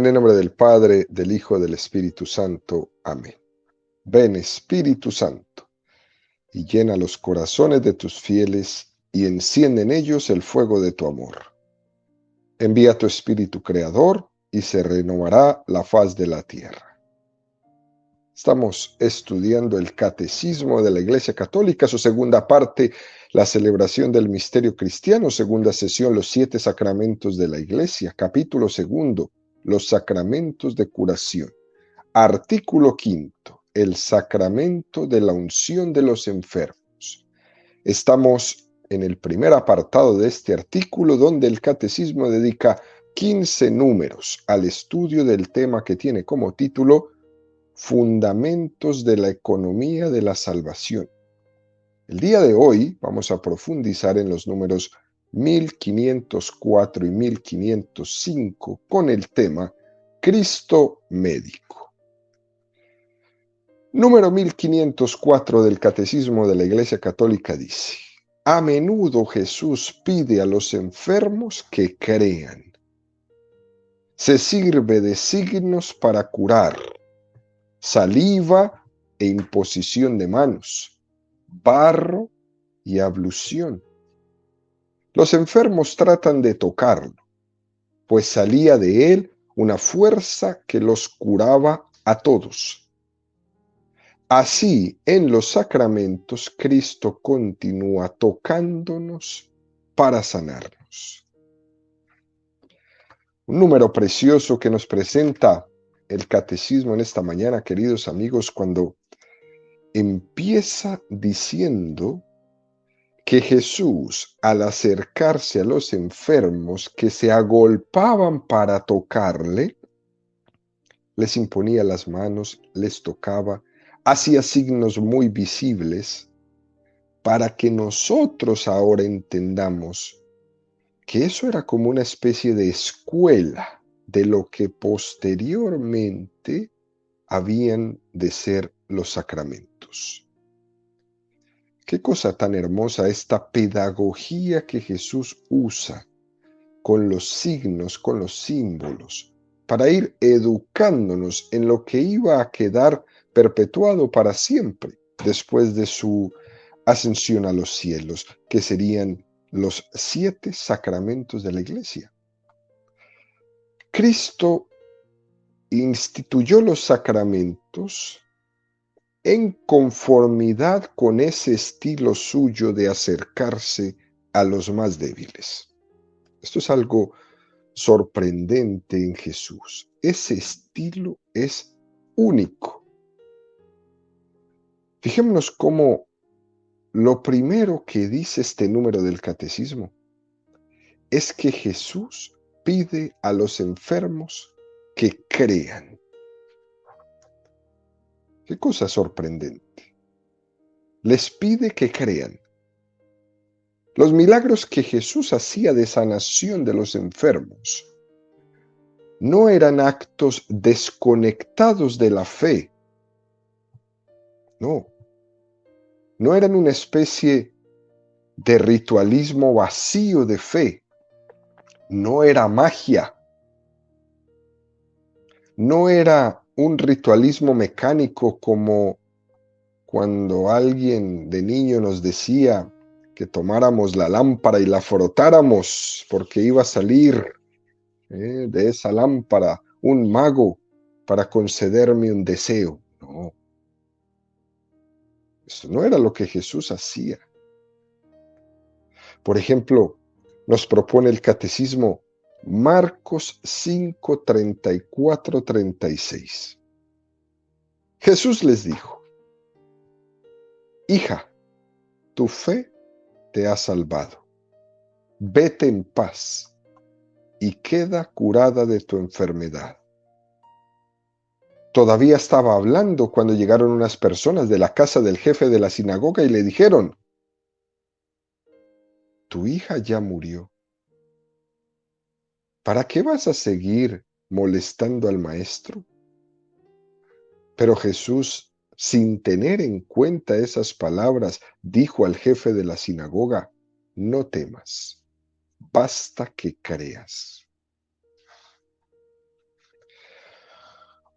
En el nombre del Padre, del Hijo, del Espíritu Santo. Amén. Ven, Espíritu Santo, y llena los corazones de tus fieles, y enciende en ellos el fuego de tu amor. Envía tu Espíritu Creador, y se renovará la faz de la tierra. Estamos estudiando el Catecismo de la Iglesia Católica, su segunda parte, la celebración del misterio cristiano, segunda sesión, los 7 sacramentos de la Iglesia, capítulo segundo, los sacramentos de curación. Artículo 5, el sacramento de la unción de los enfermos. Estamos en el primer apartado de este artículo, donde el Catecismo dedica 15 números al estudio del tema que tiene como título Fundamentos de la economía de la salvación. El día de hoy vamos a profundizar en los números 1504 y 1505 con el tema Cristo médico. Número 1504 del Catecismo de la Iglesia Católica dice: a menudo Jesús pide a los enfermos que crean. Se sirve de signos para curar, saliva e imposición de manos, barro y ablución. Los enfermos tratan de tocarlo, pues salía de él una fuerza que los curaba a todos. Así, en los sacramentos, Cristo continúa tocándonos para sanarnos. Un número precioso que nos presenta el Catecismo en esta mañana, queridos amigos, cuando empieza diciendo que Jesús, al acercarse a los enfermos que se agolpaban para tocarle, les imponía las manos, les tocaba, hacía signos muy visibles para que nosotros ahora entendamos que eso era como una especie de escuela de lo que posteriormente habían de ser los sacramentos. Qué cosa tan hermosa esta pedagogía que Jesús usa con los signos, con los símbolos, para ir educándonos en lo que iba a quedar perpetuado para siempre después de su ascensión a los cielos, que serían los 7 sacramentos de la Iglesia. Cristo instituyó los sacramentos en conformidad con ese estilo suyo de acercarse a los más débiles. Esto es algo sorprendente en Jesús. Ese estilo es único. Fijémonos cómo lo primero que dice este número del Catecismo es que Jesús pide a los enfermos que crean. Qué cosa sorprendente. Les pide que crean. Los milagros que Jesús hacía de sanación de los enfermos no eran actos desconectados de la fe. No eran una especie de ritualismo vacío de fe. No era magia. No era un ritualismo mecánico como cuando alguien de niño nos decía que tomáramos la lámpara y la frotáramos porque iba a salir de esa lámpara un mago para concederme un deseo. No, eso no era lo que Jesús hacía. Por ejemplo, nos propone el Catecismo Marcos 5, 34, 36. Jesús les dijo: hija, tu fe te ha salvado. Vete en paz y queda curada de tu enfermedad. Todavía estaba hablando cuando llegaron unas personas de la casa del jefe de la sinagoga y le dijeron: tu hija ya murió. ¿Para qué vas a seguir molestando al maestro? Pero Jesús, sin tener en cuenta esas palabras, dijo al jefe de la sinagoga: no temas, basta que creas.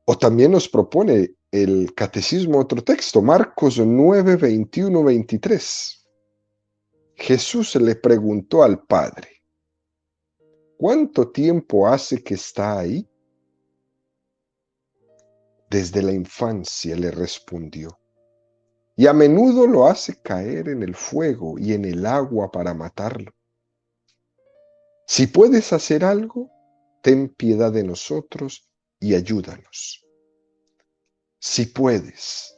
O también nos propone el catecismo otro texto, Marcos 9, 21, 23. Jesús le preguntó al Padre, ¿cuánto tiempo hace que está ahí? Desde la infancia, le respondió, y a menudo lo hace caer en el fuego y en el agua para matarlo. Si puedes hacer algo, ten piedad de nosotros y ayúdanos. Si puedes,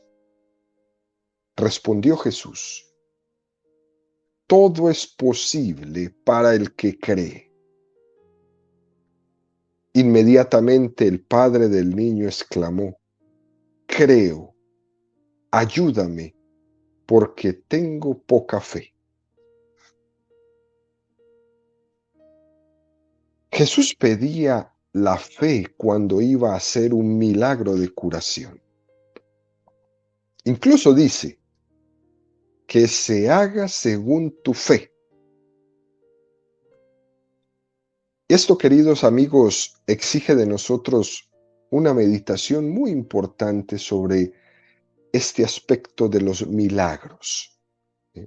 respondió Jesús, todo es posible para el que cree. Inmediatamente el padre del niño exclamó, creo, ayúdame, porque tengo poca fe. Jesús pedía la fe cuando iba a hacer un milagro de curación. Incluso dice, que se haga según tu fe. Esto, queridos amigos, exige de nosotros una meditación muy importante sobre este aspecto de los milagros.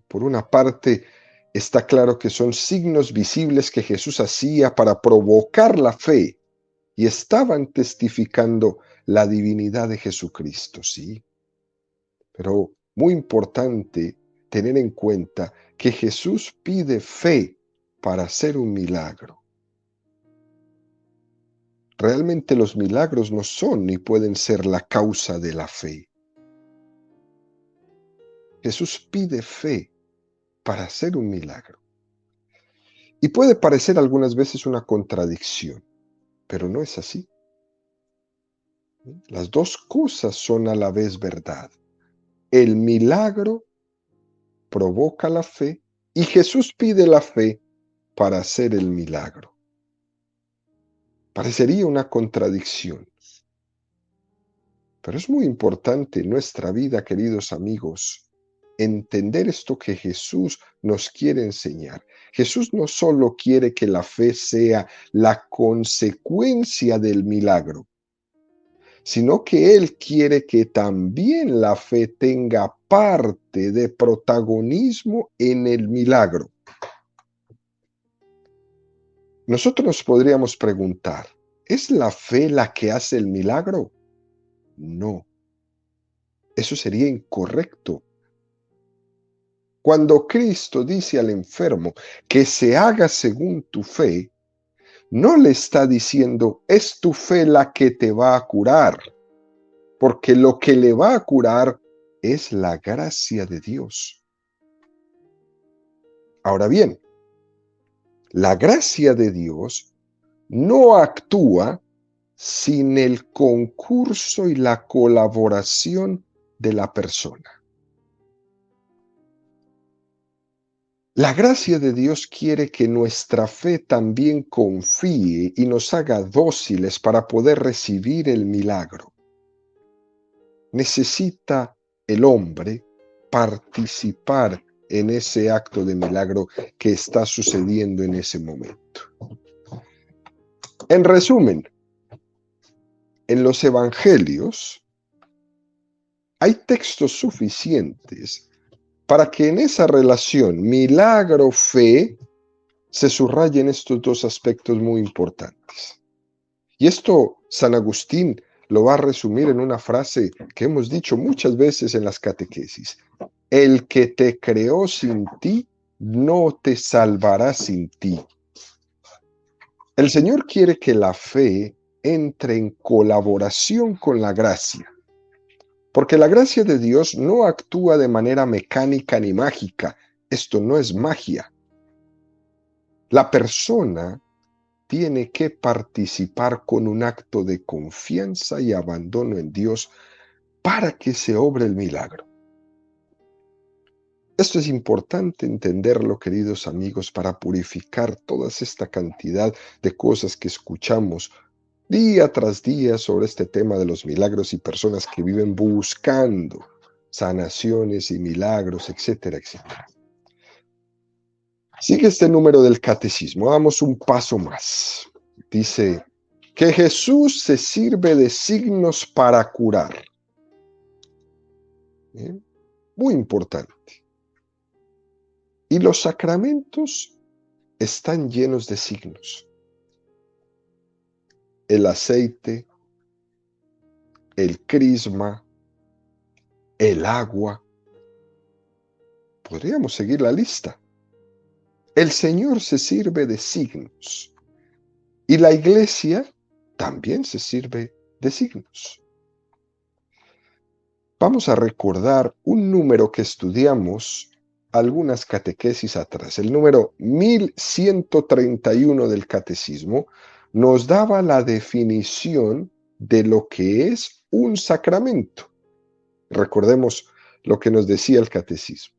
Por una parte, está claro que son signos visibles que Jesús hacía para provocar la fe y estaban testificando la divinidad de Jesucristo, ¿sí? Pero muy importante tener en cuenta que Jesús pide fe para hacer un milagro. Realmente los milagros no son ni pueden ser la causa de la fe. Jesús pide fe para hacer un milagro. Y puede parecer algunas veces una contradicción, pero no es así. Las dos cosas son a la vez verdad. El milagro provoca la fe y Jesús pide la fe para hacer el milagro. Parecería una contradicción, pero es muy importante en nuestra vida, queridos amigos, entender esto que Jesús nos quiere enseñar. Jesús no solo quiere que la fe sea la consecuencia del milagro, sino que Él quiere que también la fe tenga parte de protagonismo en el milagro. Nosotros nos podríamos preguntar, ¿es la fe la que hace el milagro? No, eso sería incorrecto. Cuando Cristo dice al enfermo que se haga según tu fe, no le está diciendo, es tu fe la que te va a curar, porque lo que le va a curar es la gracia de Dios. Ahora bien, la gracia de Dios no actúa sin el concurso y la colaboración de la persona. La gracia de Dios quiere que nuestra fe también confíe y nos haga dóciles para poder recibir el milagro. Necesita el hombre participar en ese acto de milagro que está sucediendo en ese momento. En resumen, en los evangelios hay textos suficientes para que en esa relación milagro-fe se subrayen estos dos aspectos muy importantes. Y esto San Agustín lo va a resumir en una frase que hemos dicho muchas veces en las catequesis. El que te creó sin ti, no te salvará sin ti. El Señor quiere que la fe entre en colaboración con la gracia. Porque la gracia de Dios no actúa de manera mecánica ni mágica. Esto no es magia. La persona tiene que participar con un acto de confianza y abandono en Dios para que se obre el milagro. Esto es importante entenderlo, queridos amigos, para purificar toda esta cantidad de cosas que escuchamos día tras día sobre este tema de los milagros y personas que viven buscando sanaciones y milagros, etcétera, etcétera. Sigue este número del catecismo, damos un paso más. Dice, que Jesús se sirve de signos para curar. ¿Bien? Muy importante. Y los sacramentos están llenos de signos. El aceite, el crisma, el agua. Podríamos seguir la lista. El Señor se sirve de signos y la iglesia también se sirve de signos. Vamos a recordar un número que estudiamos algunas catequesis atrás. El número 1131 del Catecismo nos daba la definición de lo que es un sacramento. Recordemos lo que nos decía el Catecismo.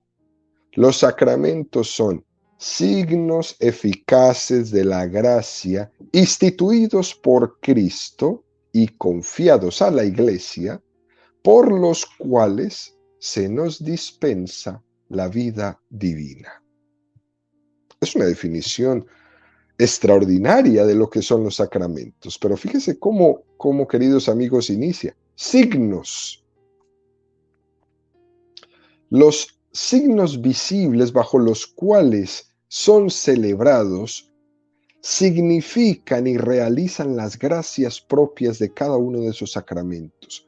Los sacramentos son signos eficaces de la gracia instituidos por Cristo y confiados a la Iglesia, por los cuales se nos dispensa la vida divina. Es una definición extraordinaria de lo que son los sacramentos, pero fíjese cómo queridos amigos, inicia. Signos. Los signos visibles bajo los cuales son celebrados significan y realizan las gracias propias de cada uno de esos sacramentos.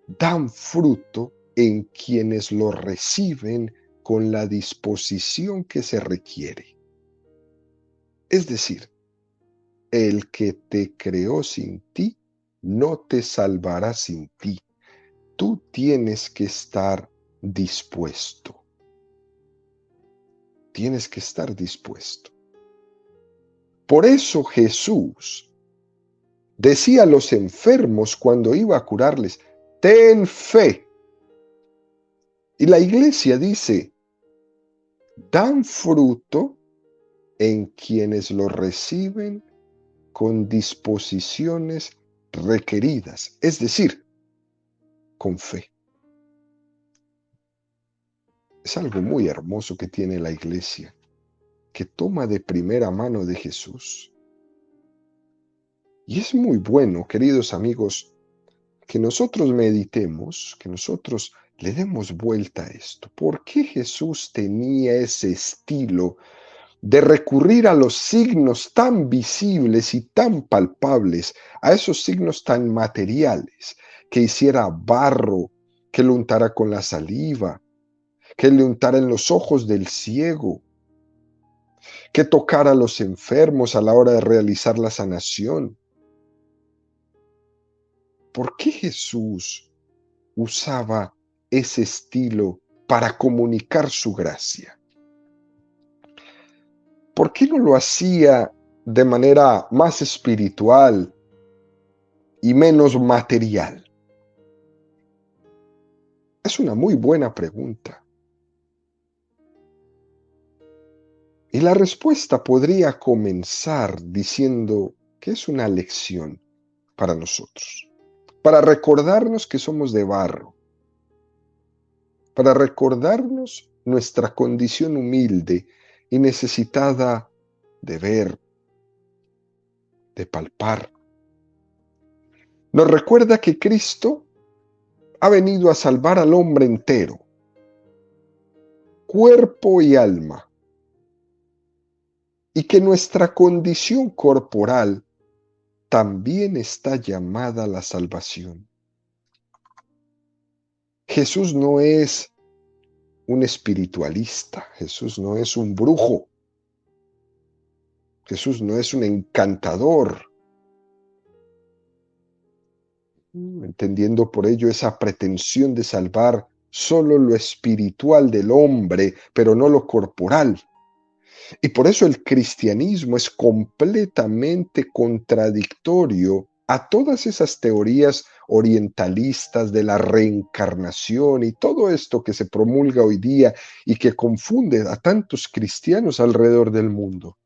Dan fruto en quienes lo reciben con la disposición que se requiere. Es decir, el que te creó sin ti, no te salvará sin ti. Tú tienes que estar dispuesto. Tienes que estar dispuesto. Por eso Jesús decía a los enfermos cuando iba a curarles, ten fe. Y la iglesia dice, dan fruto en quienes lo reciben con disposiciones requeridas, es decir, con fe. Es algo muy hermoso que tiene la iglesia, que toma de primera mano de Jesús. Y es muy bueno, queridos amigos, que nosotros meditemos, que nosotros le demos vuelta a esto. ¿Por qué Jesús tenía ese estilo de recurrir a los signos tan visibles y tan palpables, a esos signos tan materiales, que hiciera barro, que lo untara con la saliva, que le untara en los ojos del ciego, que tocara a los enfermos a la hora de realizar la sanación? ¿Por qué Jesús usaba ese estilo para comunicar su gracia? ¿Por qué no lo hacía de manera más espiritual y menos material? Es una muy buena pregunta. Y la respuesta podría comenzar diciendo que es una lección para nosotros, para recordarnos que somos de barro, para recordarnos nuestra condición humilde y necesitada de ver, de palpar. Nos recuerda que Cristo ha venido a salvar al hombre entero, cuerpo y alma, y que nuestra condición corporal también está llamada a la salvación. Jesús no es un espiritualista, Jesús no es un brujo, Jesús no es un encantador, entendiendo por ello esa pretensión de salvar solo lo espiritual del hombre, pero no lo corporal. Y por eso el cristianismo es completamente contradictorio a todas esas teorías orientalistas de la reencarnación y todo esto que se promulga hoy día y que confunde a tantos cristianos alrededor del mundo.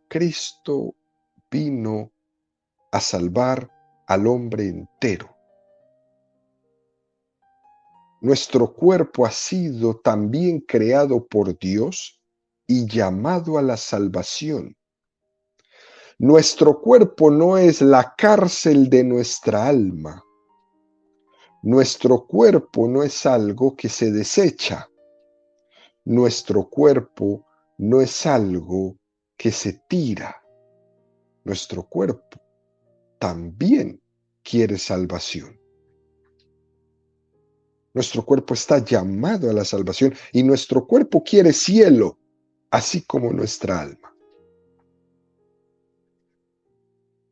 Cristo vino a salvar al hombre entero. Nuestro cuerpo ha sido también creado por Dios y llamado a la salvación. Nuestro cuerpo no es la cárcel de nuestra alma. Nuestro cuerpo no es algo que se desecha. Nuestro cuerpo no es algo que se tira. Nuestro cuerpo también quiere salvación. Nuestro cuerpo está llamado a la salvación y nuestro cuerpo quiere cielo, así como nuestra alma.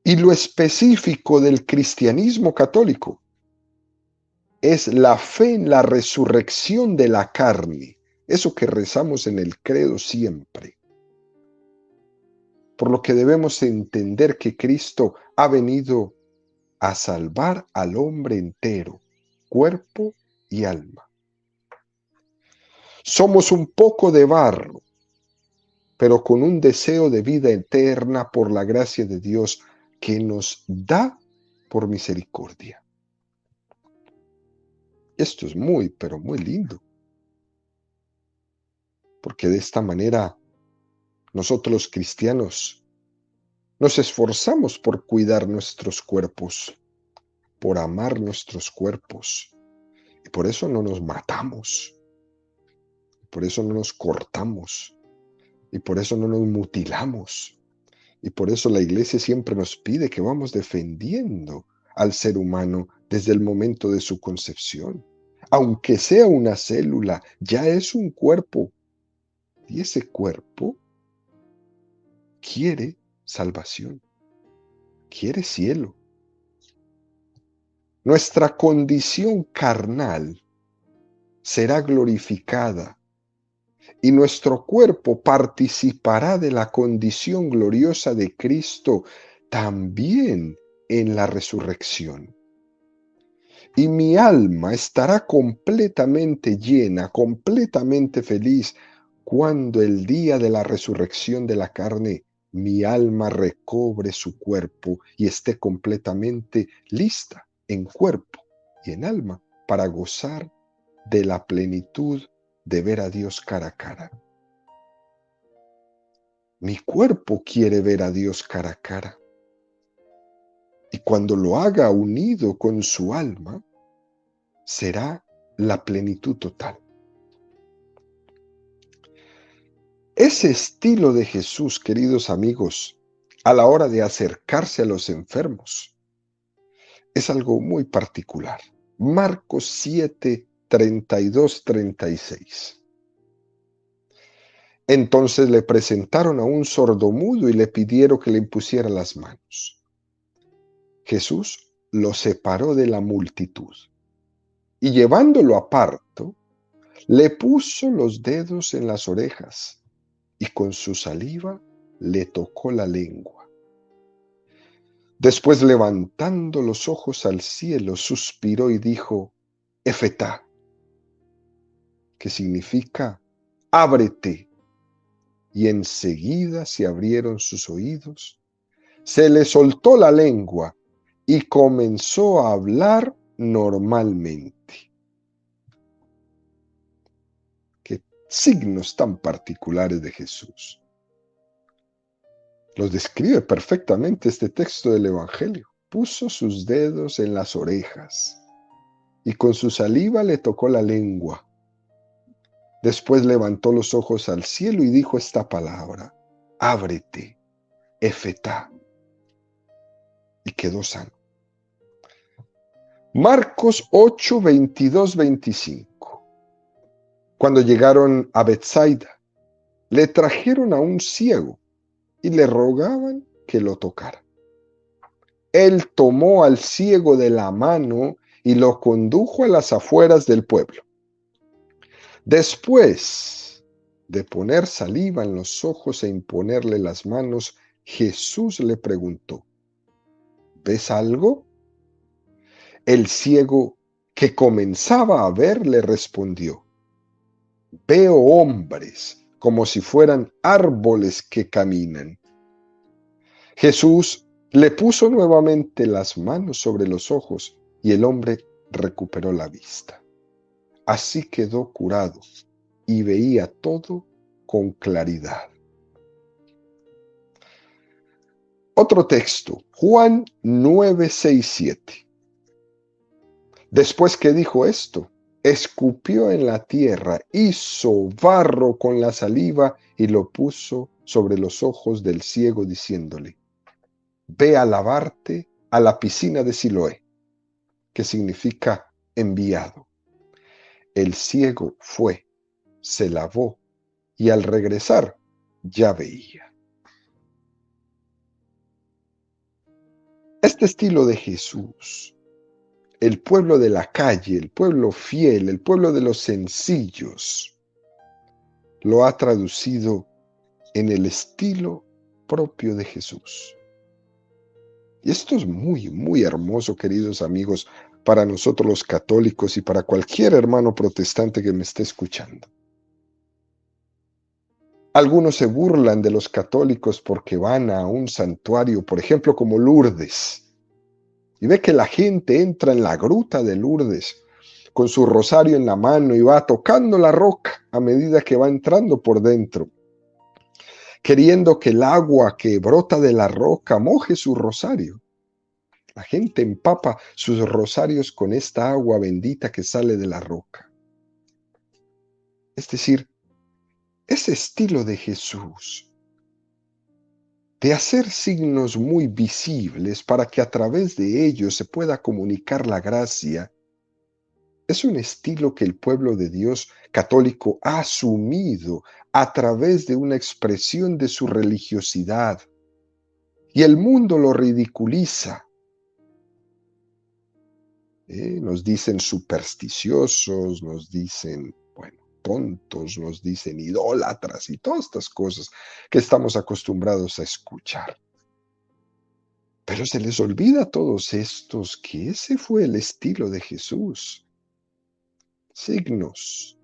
Y lo específico del cristianismo católico es la fe en la resurrección de la carne, eso que rezamos en el credo siempre. Por lo que debemos entender que Cristo ha venido a salvar al hombre entero, cuerpo y alma. Somos un poco de barro, pero con un deseo de vida eterna por la gracia de Dios que nos da por misericordia. Esto es muy, pero muy lindo, porque de esta manera nosotros los cristianos nos esforzamos por cuidar nuestros cuerpos, por amar nuestros cuerpos, y por eso no nos matamos, por eso no nos cortamos, y por eso no nos mutilamos, y por eso la iglesia siempre nos pide que vamos defendiendo al ser humano desde el momento de su concepción. Aunque sea una célula, ya es un cuerpo, y ese cuerpo quiere salvación, quiere cielo. Nuestra condición carnal será glorificada y nuestro cuerpo participará de la condición gloriosa de Cristo también en la resurrección. Y mi alma estará completamente llena, completamente feliz, cuando el día de la resurrección de la carne, mi alma recobre su cuerpo y esté completamente lista en cuerpo y en alma para gozar de la plenitud de ver a Dios cara a cara. Mi cuerpo quiere ver a Dios cara a cara. Y cuando lo haga unido con su alma, será la plenitud total. Ese estilo de Jesús, queridos amigos, a la hora de acercarse a los enfermos, es algo muy particular. Marcos 7, 32, 36. Entonces le presentaron a un sordomudo y le pidieron que le impusiera las manos. Jesús lo separó de la multitud y llevándolo aparto, le puso los dedos en las orejas y con su saliva le tocó la lengua. Después, levantando los ojos al cielo, suspiró y dijo, Efetá, que significa, ábrete. Y enseguida se abrieron sus oídos, se le soltó la lengua y comenzó a hablar normalmente. Qué signos tan particulares de Jesús. Los describe perfectamente este texto del Evangelio. Puso sus dedos en las orejas y con su saliva le tocó la lengua. Después levantó los ojos al cielo y dijo esta palabra, ábrete, Efetá, y quedó sano. Marcos 8, 22, 25. Cuando llegaron a Betsaida, le trajeron a un ciego y le rogaban que lo tocara. Él tomó al ciego de la mano y lo condujo a las afueras del pueblo. Después de poner saliva en los ojos e imponerle las manos, Jesús le preguntó, ¿ves algo? El ciego, que comenzaba a ver, le respondió, veo hombres como si fueran árboles que caminan. Jesús le puso nuevamente las manos sobre los ojos y el hombre recuperó la vista. Así quedó curado y veía todo con claridad. Otro texto, Juan 9, 6, 7. Después que dijo esto, escupió en la tierra, hizo barro con la saliva y lo puso sobre los ojos del ciego, diciéndole: ve a lavarte a la piscina de Siloé, que significa enviado. El ciego fue, se lavó y al regresar ya veía. Este estilo de Jesús, el pueblo de la calle, el pueblo fiel, el pueblo de los sencillos, lo ha traducido en el estilo propio de Jesús. Y esto es muy, muy hermoso, queridos amigos, para nosotros los católicos y para cualquier hermano protestante que me esté escuchando. Algunos se burlan de los católicos porque van a un santuario, por ejemplo, como Lourdes, y ve que la gente entra en la gruta de Lourdes con su rosario en la mano y va tocando la roca a medida que va entrando por dentro, queriendo que el agua que brota de la roca moje su rosario. La gente empapa sus rosarios con esta agua bendita que sale de la roca. Es decir, ese estilo de Jesús, de hacer signos muy visibles para que a través de ellos se pueda comunicar la gracia, es un estilo que el pueblo de Dios católico ha asumido a través de una expresión de su religiosidad. Y el mundo lo ridiculiza. Nos dicen supersticiosos, nos dicen, bueno, tontos, nos dicen idólatras y todas estas cosas que estamos acostumbrados a escuchar. Pero se les olvida a todos estos que ese fue el estilo de Jesús. Signos,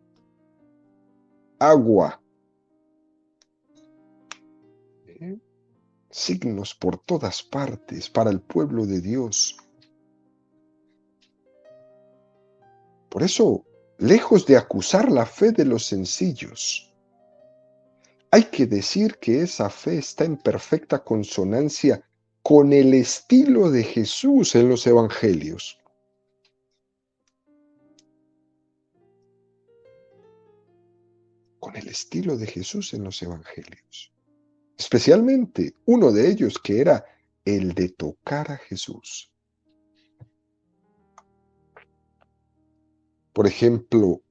agua, signos por todas partes para el pueblo de Dios. Por eso, lejos de acusar la fe de los sencillos, hay que decir que esa fe está en perfecta consonancia con el estilo de Jesús en los evangelios. Con el estilo de Jesús en los evangelios. Especialmente uno de ellos que era el de tocar a Jesús. Por ejemplo,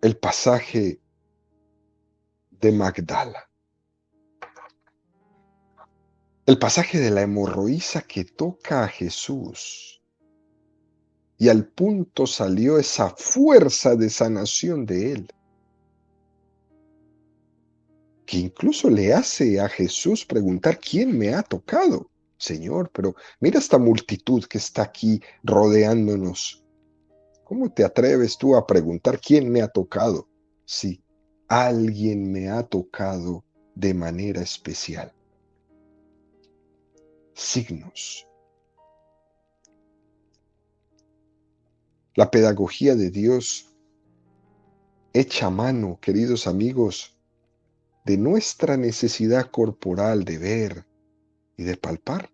el pasaje de Magdala. El pasaje de la hemorroísa que toca a Jesús. Y al punto salió esa fuerza de sanación de él, que incluso le hace a Jesús preguntar: ¿quién me ha tocado? Señor, pero mira esta multitud que está aquí rodeándonos. ¿Cómo te atreves tú a preguntar quién me ha tocado? Sí, alguien me ha tocado de manera especial. Signos. La pedagogía de Dios hecha a mano, queridos amigos, de nuestra necesidad corporal de ver y de palpar.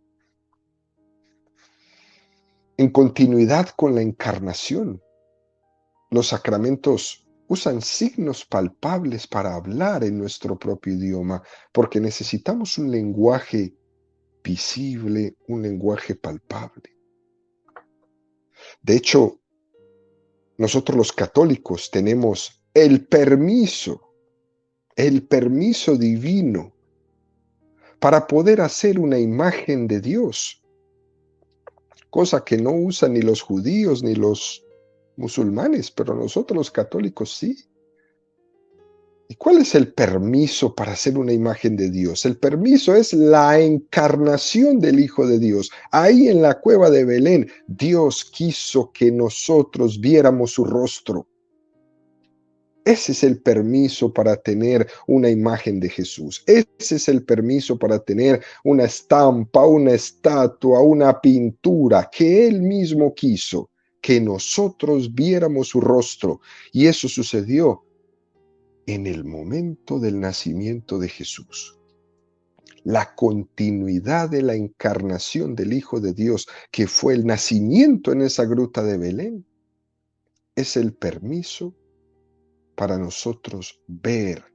En continuidad con la encarnación, los sacramentos usan signos palpables para hablar en nuestro propio idioma, porque necesitamos un lenguaje visible, un lenguaje palpable. De hecho, nosotros los católicos tenemos el permiso divino para poder hacer una imagen de Dios, cosa que no usan ni los judíos ni los musulmanes, pero nosotros los católicos sí. ¿Y cuál es el permiso para hacer una imagen de Dios? El permiso es la encarnación del Hijo de Dios. Ahí en la cueva de Belén, Dios quiso que nosotros viéramos su rostro. Ese es el permiso para tener una imagen de Jesús. Ese es el permiso para tener una estampa, una estatua, una pintura que Él mismo quiso, que nosotros viéramos su rostro. Y eso sucedió en el momento del nacimiento de Jesús. La continuidad de la encarnación del Hijo de Dios, que fue el nacimiento en esa gruta de Belén, es el permiso para nosotros ver,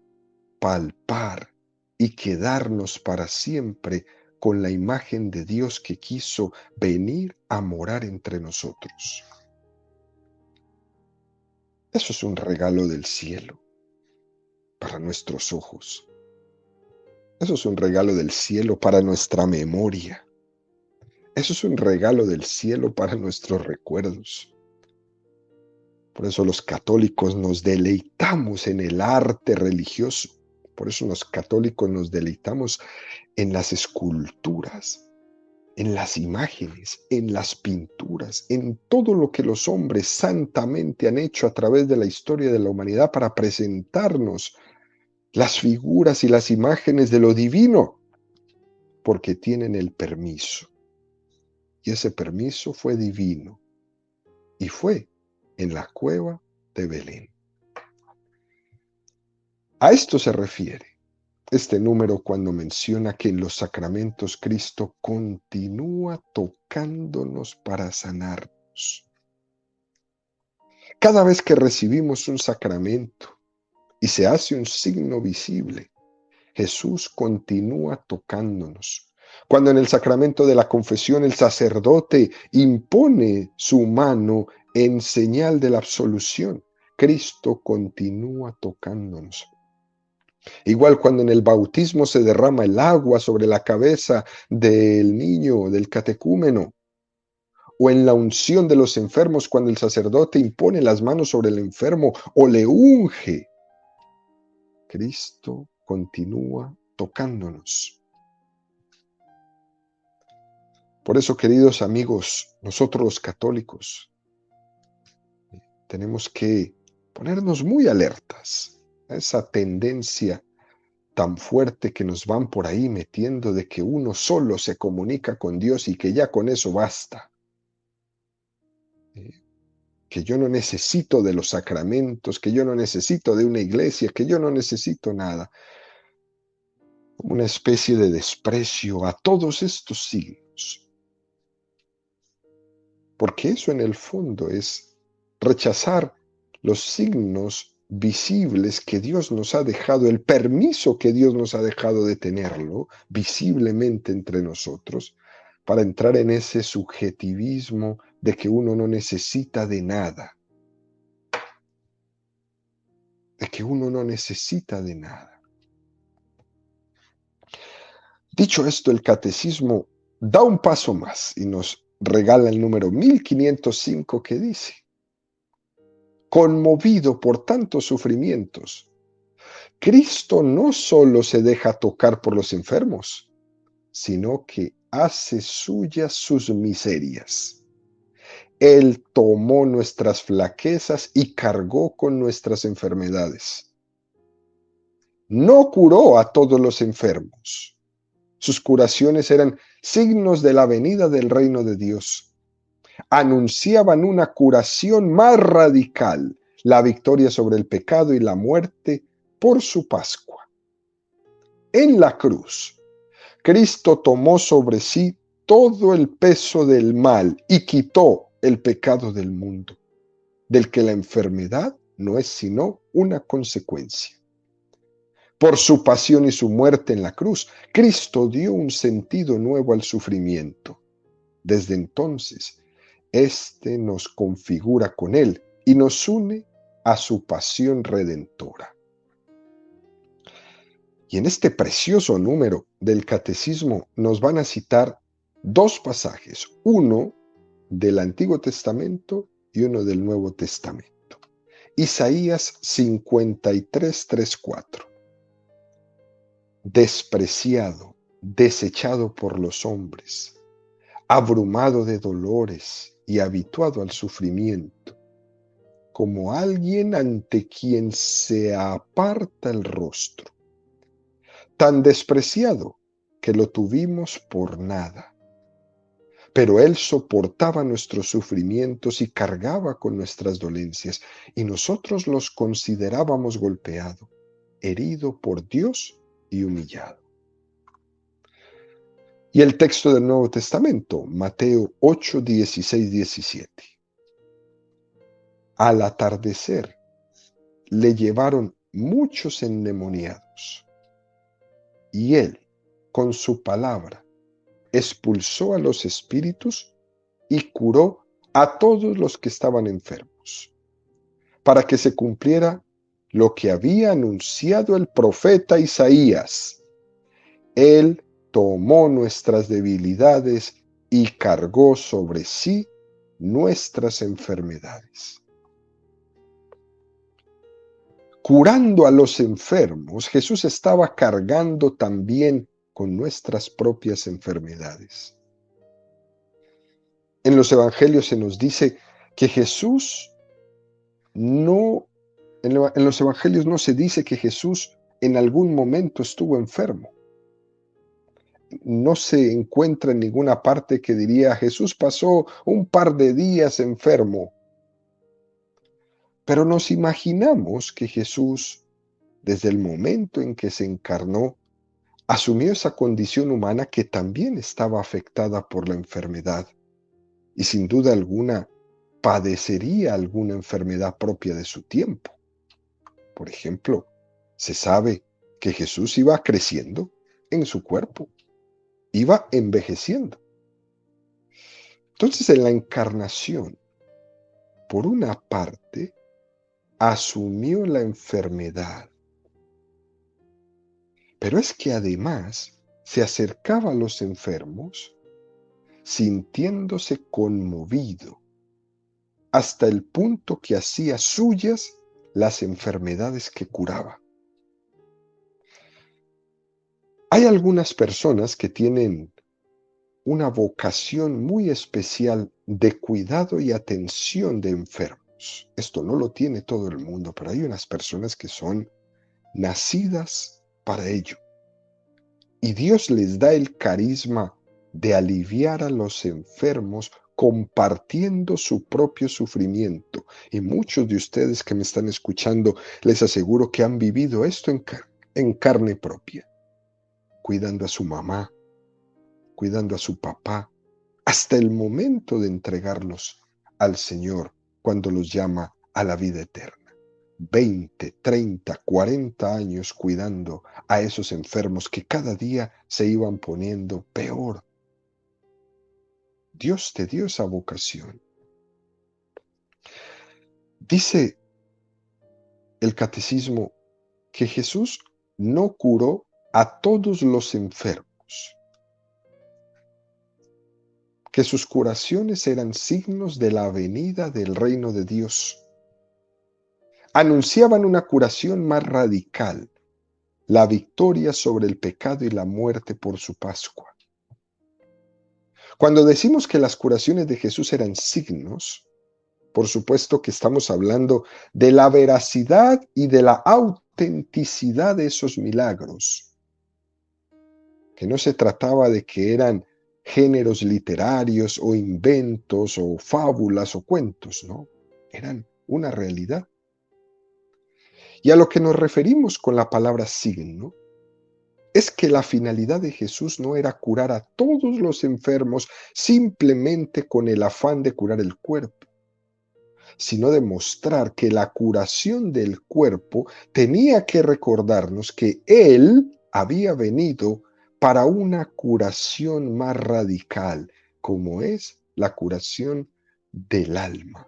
palpar y quedarnos para siempre con la imagen de Dios que quiso venir a morar entre nosotros. Eso es un regalo del cielo para nuestros ojos. Eso es un regalo del cielo para nuestra memoria. Eso es un regalo del cielo para nuestros recuerdos. Por eso los católicos nos deleitamos en el arte religioso. Por eso los católicos nos deleitamos en las esculturas, en las imágenes, en las pinturas, en todo lo que los hombres santamente han hecho a través de la historia de la humanidad para presentarnos las figuras y las imágenes de lo divino, porque tienen el permiso. Y ese permiso fue divino y fue en la cueva de Belén. A esto se refiere este número cuando menciona que en los sacramentos Cristo continúa tocándonos para sanarnos. Cada vez que recibimos un sacramento y se hace un signo visible, Jesús continúa tocándonos. Cuando en el sacramento de la confesión el sacerdote impone su mano en señal de la absolución, Cristo continúa tocándonos. Igual cuando en el bautismo se derrama el agua sobre la cabeza del niño, del catecúmeno, o en la unción de los enfermos cuando el sacerdote impone las manos sobre el enfermo o le unge, Cristo continúa tocándonos. Por eso, queridos amigos, nosotros los católicos tenemos que ponernos muy alertas a esa tendencia tan fuerte que nos van por ahí metiendo de que uno solo se comunica con Dios y que ya con eso basta. Que yo no necesito de los sacramentos, que yo no necesito de una iglesia, que yo no necesito nada. Una especie de desprecio a todos estos signos. Porque eso en el fondo es rechazar los signos visibles que Dios nos ha dejado, el permiso que Dios nos ha dejado de tenerlo visiblemente entre nosotros, para entrar en ese subjetivismo de que uno no necesita de nada. De que uno no necesita de nada. Dicho esto, el catecismo da un paso más y nos regala el número 1505 que dice: conmovido por tantos sufrimientos, Cristo no solo se deja tocar por los enfermos, sino que hace suyas sus miserias. Él tomó nuestras flaquezas y cargó con nuestras enfermedades. No curó a todos los enfermos. Sus curaciones eran signos de la venida del reino de Dios. Anunciaban una curación más radical, la victoria sobre el pecado y la muerte por su Pascua. En la cruz, Cristo tomó sobre sí todo el peso del mal y quitó el pecado del mundo, del que la enfermedad no es sino una consecuencia. Por su pasión y su muerte en la cruz, Cristo dio un sentido nuevo al sufrimiento. Desde entonces, este nos configura con Él y nos une a su pasión redentora. Y en este precioso número del Catecismo nos van a citar dos pasajes, uno del Antiguo Testamento y uno del Nuevo Testamento. Isaías 53, 3, 4. Despreciado, desechado por los hombres, abrumado de dolores y habituado al sufrimiento, como alguien ante quien se aparta el rostro, tan despreciado que lo tuvimos por nada. Pero Él soportaba nuestros sufrimientos y cargaba con nuestras dolencias, y nosotros los considerábamos golpeado, herido por Dios y humillado. Y el texto del Nuevo Testamento, Mateo 8, 16, 17. Al atardecer le llevaron muchos endemoniados, y él, con su palabra, expulsó a los espíritus y curó a todos los que estaban enfermos, para que se cumpliera lo que había anunciado el profeta Isaías. Él tomó nuestras debilidades y cargó sobre sí nuestras enfermedades. Curando a los enfermos, Jesús estaba cargando también con nuestras propias enfermedades. En los evangelios se nos dice que Jesús no, en los evangelios no se dice que Jesús en algún momento estuvo enfermo. No se encuentra en ninguna parte que diría Jesús pasó un par de días enfermo. Pero nos imaginamos que Jesús, desde el momento en que se encarnó, asumió esa condición humana que también estaba afectada por la enfermedad y sin duda alguna padecería alguna enfermedad propia de su tiempo. Por ejemplo, se sabe que Jesús iba creciendo en su cuerpo, iba envejeciendo. Entonces, en la encarnación, por una parte, asumió la enfermedad, pero es que además se acercaba a los enfermos sintiéndose conmovido, hasta el punto que hacía suyas las enfermedades que curaba. Hay algunas personas que tienen una vocación muy especial de cuidado y atención de enfermos. Esto no lo tiene todo el mundo, pero hay unas personas que son nacidas para ello. Y Dios les da el carisma de aliviar a los enfermos compartiendo su propio sufrimiento. Y muchos de ustedes que me están escuchando, les aseguro que han vivido esto en carne propia, cuidando a su mamá, cuidando a su papá, hasta el momento de entregarlos al Señor cuando los llama a la vida eterna. 20, 30, 40 años cuidando a esos enfermos que cada día se iban poniendo peor. Dios te dio esa vocación. Dice el catecismo que Jesús no curó a todos los enfermos, que sus curaciones eran signos de la venida del reino de Dios. Anunciaban una curación más radical, la victoria sobre el pecado y la muerte por su Pascua. Cuando decimos que las curaciones de Jesús eran signos, por supuesto que estamos hablando de la veracidad y de la autenticidad de esos milagros, que no se trataba de que eran géneros literarios o inventos o fábulas o cuentos, no, eran una realidad. Y a lo que nos referimos con la palabra signo es que la finalidad de Jesús no era curar a todos los enfermos simplemente con el afán de curar el cuerpo, sino demostrar que la curación del cuerpo tenía que recordarnos que Él había venido para una curación más radical, como es la curación del alma,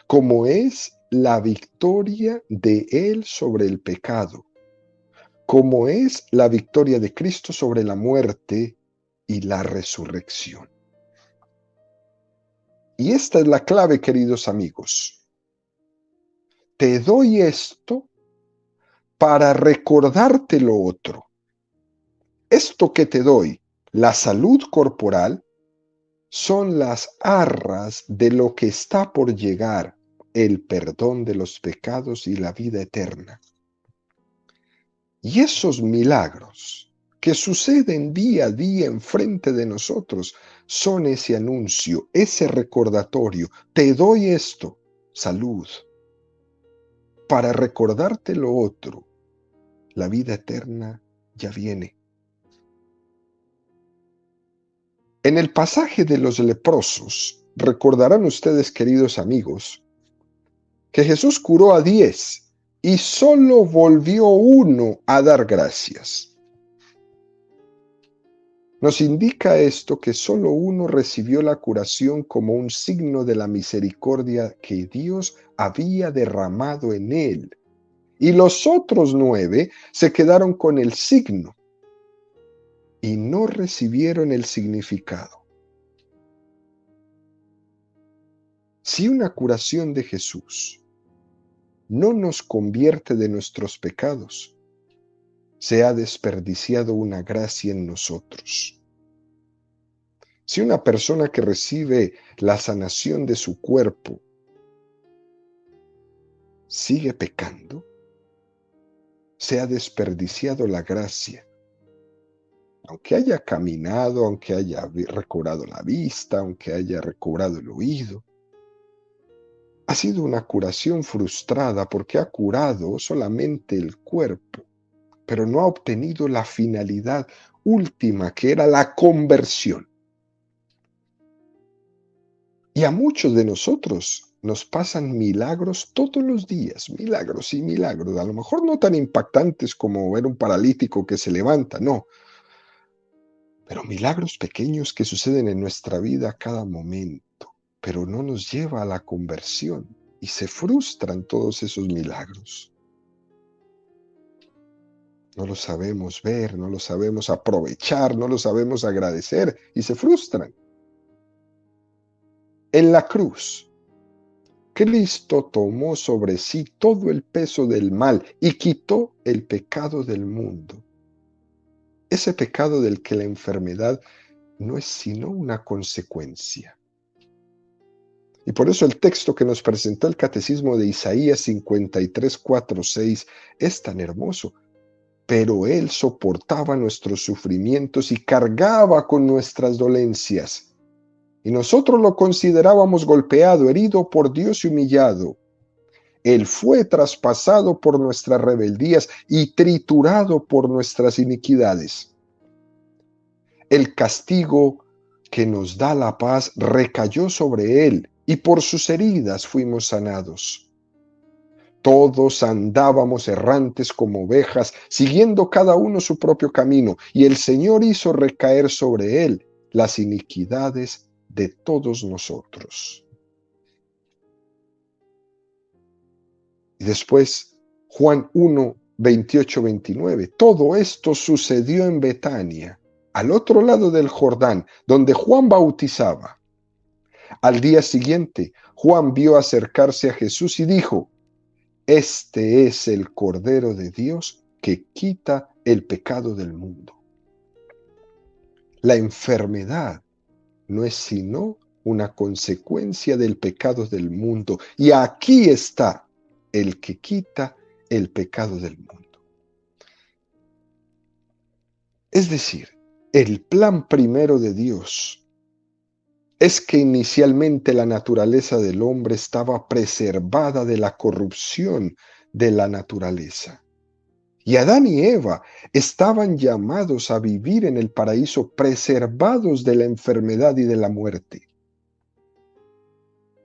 como es la victoria de Él sobre el pecado, como es la victoria de Cristo sobre la muerte y la resurrección. Y esta es la clave, queridos amigos. Te doy esto para recordarte lo otro. Esto que te doy, la salud corporal, son las arras de lo que está por llegar, el perdón de los pecados y la vida eterna. Y esos milagros que suceden día a día enfrente de nosotros son ese anuncio, ese recordatorio. Te doy esto, salud, para recordarte lo otro. La vida eterna ya viene. En el pasaje de los leprosos, recordarán ustedes, queridos amigos, que Jesús curó a 10 y solo volvió uno a dar gracias. Nos indica esto que solo uno recibió la curación como un signo de la misericordia que Dios había derramado en él. Y los otros 9 se quedaron con el signo y no recibieron el significado. Si una curación de Jesús no nos convierte de nuestros pecados, se ha desperdiciado una gracia en nosotros. Si una persona que recibe la sanación de su cuerpo sigue pecando, se ha desperdiciado la gracia. Aunque haya caminado, aunque haya recobrado la vista, aunque haya recobrado el oído, ha sido una curación frustrada porque ha curado solamente el cuerpo, pero no ha obtenido la finalidad última, que era la conversión. Y a muchos de nosotros nos pasan milagros todos los días, milagros y milagros, a lo mejor no tan impactantes como ver un paralítico que se levanta, no, pero milagros pequeños que suceden en nuestra vida a cada momento, pero no nos lleva a la conversión y se frustran todos esos milagros. No lo sabemos ver, no lo sabemos aprovechar, no lo sabemos agradecer y se frustran. En la cruz, Cristo tomó sobre sí todo el peso del mal y quitó el pecado del mundo. Ese pecado del que la enfermedad no es sino una consecuencia. Y por eso el texto que nos presentó el Catecismo de Isaías 53, 4, 6 es tan hermoso. Pero Él soportaba nuestros sufrimientos y cargaba con nuestras dolencias. Y nosotros lo considerábamos golpeado, herido por Dios y humillado. Él fue traspasado por nuestras rebeldías y triturado por nuestras iniquidades. El castigo que nos da la paz recayó sobre Él, y por sus heridas fuimos sanados. Todos andábamos errantes como ovejas, siguiendo cada uno su propio camino, y el Señor hizo recaer sobre Él las iniquidades de todos nosotros. Y después, Juan 1, 28, 29. Todo esto sucedió en Betania, al otro lado del Jordán, donde Juan bautizaba. Al día siguiente, Juan vio acercarse a Jesús y dijo: Este es el Cordero de Dios que quita el pecado del mundo. La enfermedad no es sino una consecuencia del pecado del mundo. Y aquí está el que quita el pecado del mundo. Es decir, el plan primero de Dios es que inicialmente la naturaleza del hombre estaba preservada de la corrupción de la naturaleza. Y Adán y Eva estaban llamados a vivir en el paraíso preservados de la enfermedad y de la muerte.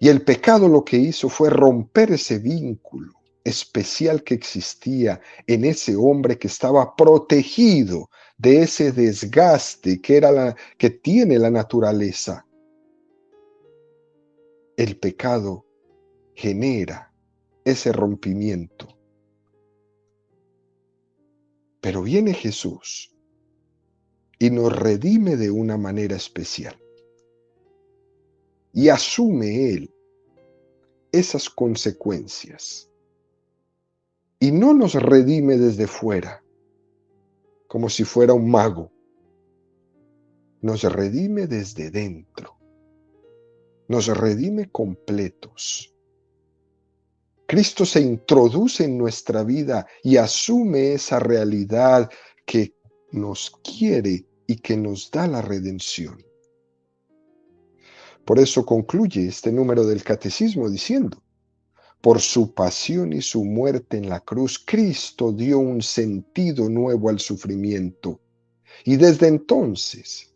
Y el pecado lo que hizo fue romper ese vínculo especial que existía en ese hombre que estaba protegido de ese desgaste que tiene la naturaleza. El pecado genera ese rompimiento. Pero viene Jesús y nos redime de una manera especial. Y asume Él esas consecuencias. Y no nos redime desde fuera, como si fuera un mago. Nos redime desde dentro. Nos redime completos. Cristo se introduce en nuestra vida y asume esa realidad que nos quiere y que nos da la redención. Por eso concluye este número del Catecismo diciendo: por su pasión y su muerte en la cruz, Cristo dio un sentido nuevo al sufrimiento. Y desde entonces,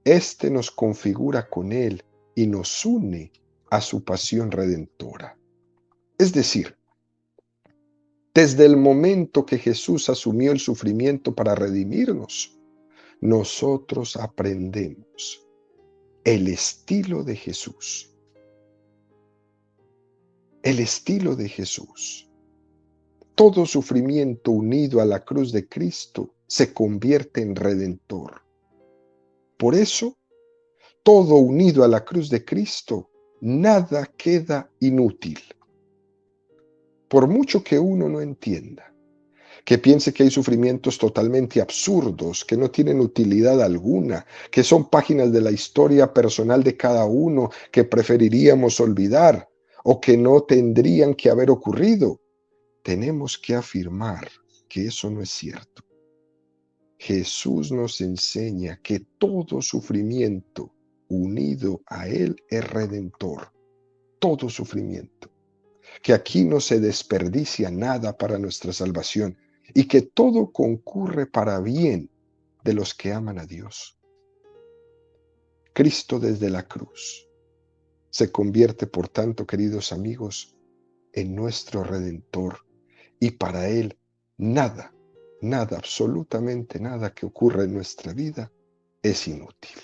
Este nos configura con Él y nos une a su pasión redentora. Es decir, desde el momento que Jesús asumió el sufrimiento para redimirnos, nosotros aprendemos el estilo de Jesús. El estilo de Jesús. Todo sufrimiento unido a la cruz de Cristo se convierte en redentor. Por eso, todo unido a la cruz de Cristo, nada queda inútil. Por mucho que uno no entienda, que piense que hay sufrimientos totalmente absurdos, que no tienen utilidad alguna, que son páginas de la historia personal de cada uno que preferiríamos olvidar o que no tendrían que haber ocurrido, tenemos que afirmar que eso no es cierto. Jesús nos enseña que todo sufrimiento unido a Él es redentor. Todo sufrimiento. Que aquí no se desperdicia nada para nuestra salvación y que todo concurre para bien de los que aman a Dios. Cristo desde la cruz se convierte, por tanto, queridos amigos, en nuestro Redentor y para Él nada, absolutamente nada que ocurra en nuestra vida es inútil.